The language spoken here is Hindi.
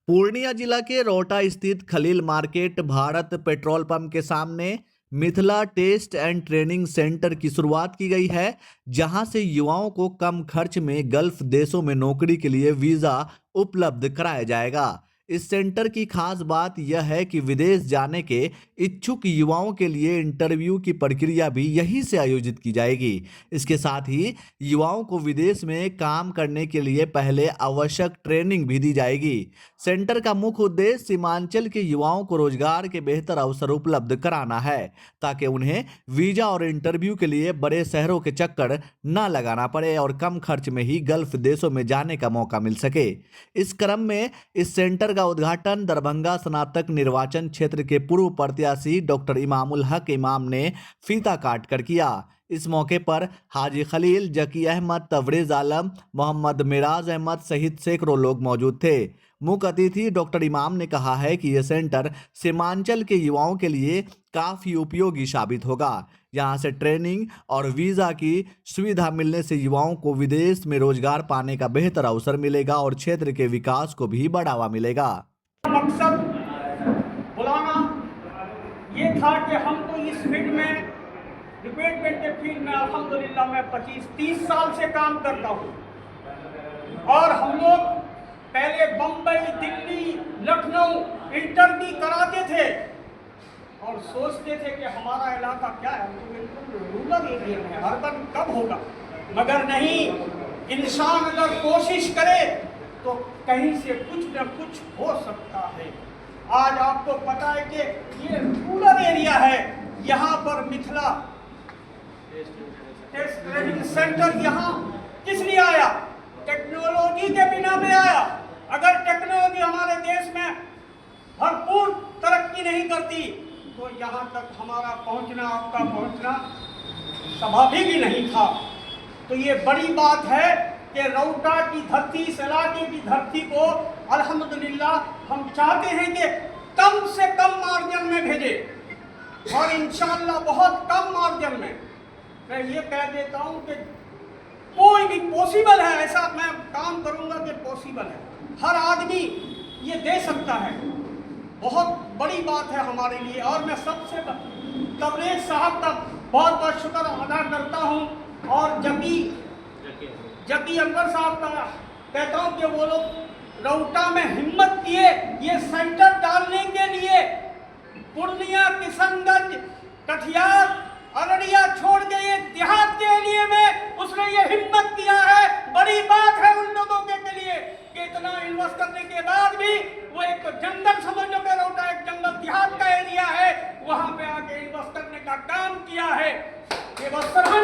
पूर्णिया जिला के रोहटा स्थित Khalil market Bharat petrol pump के सामने Mithila test and training centre की शुरुआत की गई है, जहां से युवाओं को कम खर्च में गल्फ देशों में नौकरी के लिए वीजा उपलब्ध कराया जाएगा। इस सेंटर की खास बात यह है कि विदेश जाने के इच्छुक युवाओं के लिए इंटरव्यू की प्रक्रिया भी यहीं से आयोजित की जाएगी। इसके साथ ही युवाओं को विदेश में काम करने के लिए पहले आवश्यक ट्रेनिंग भी दी जाएगी। सेंटर का मुख्य उद्देश्य सीमांचल के युवाओं को रोजगार के बेहतर अवसर उपलब्ध कराना है, ताकि उन्हें वीजा और इंटरव्यू के लिए बड़े शहरों के चक्कर न लगाना पड़े और कम खर्च में ही गल्फ देशों में जाने का मौका मिल सके। इस क्रम में इस सेंटर का उद्घाटन दरभंगा स्नातक निर्वाचन क्षेत्र के पूर्व प्रत्याशी डॉक्टर इमामुल हक इमाम ने फीता काट कर किया। इस मौके पर हाजी खलील, जकी अहमद, तबरेज आलम, मोहम्मद मिराज अहमद सहित सैकड़ों लोग मौजूद थे। मुख्य अतिथि डॉक्टर इमाम ने कहा है कि यह सेंटर सीमांचल के युवाओं के लिए काफी उपयोगी साबित होगा। यहां से ट्रेनिंग और वीजा की सुविधा मिलने से युवाओं को विदेश में रोजगार पाने का बेहतर अवसर मिलेगा और क्षेत्र के विकास को भी बढ़ावा मिलेगा। मकसद बुलाना ये था कि हम तो इस फील्ड में रिक्रूटमेंट के फील्ड में अल्हम्दुलिल्लाह मैं 25-30 साल से काम करता हूँ और हम लोग पहले बम्बई, दिल्ली, लखनऊ इंटरव्यू कराते थे और सोचते थे कि हमारा इलाका क्या है, तो बिल्कुल रूरल एरिया में अर्बन कब होगा। मगर नहीं, इंसान अगर कोशिश करे तो कहीं से कुछ न कुछ हो सकता है। आज आपको पता है कि ये रूरल एरिया है, यहाँ पर मिथिला टेस्ट ट्रेनिंग सेंटर यहाँ किस लिए आया? टेक्नोलॉजी के बिना में आया। अगर टेक्नोलॉजी हमारे देश में भरपूर तरक्की नहीं करती तो यहाँ तक हमारा पहुँचना, आपका पहुँचना स्वाभाविक ही नहीं था। तो ये बड़ी बात है कि रोहटा की धरती, इस इलाके की धरती को अल्हम्दुलिल्लाह हम चाहते हैं कि कम से कम मार्जिन में भेजें और इंशाअल्लाह बहुत कम मार्जिन में। मैं ये कह देता हूँ कि कोई भी पॉसिबल है, ऐसा मैं काम करूँगा कि पॉसिबल है, हर आदमी ये दे सकता है। बहुत बड़ी बात है हमारे लिए और मैं सबसे तबरेज साहब का बहुत बहुत शुक्र अदा करता हूँ और जकी अकबर साहब का कहता हूँ कि वो लोग रोहटा में हिम्मत किए ये सेंटर डालने के लिए। पूर्णिया, किशनगंज, कटिहार, अररिया छोड़ के ये देहात के एरिया में उसने ये हिम्मत किया है। बड़ी बात है उन लोगों के लिए कि इतना इन्वेस्ट करने के बाद भी वो एक जंगल, समझ लो कि रोहटा एक जंगल देहात का एरिया है, वहां पे आके इन्वेस्ट करने का काम किया है। ये बस सराहनीय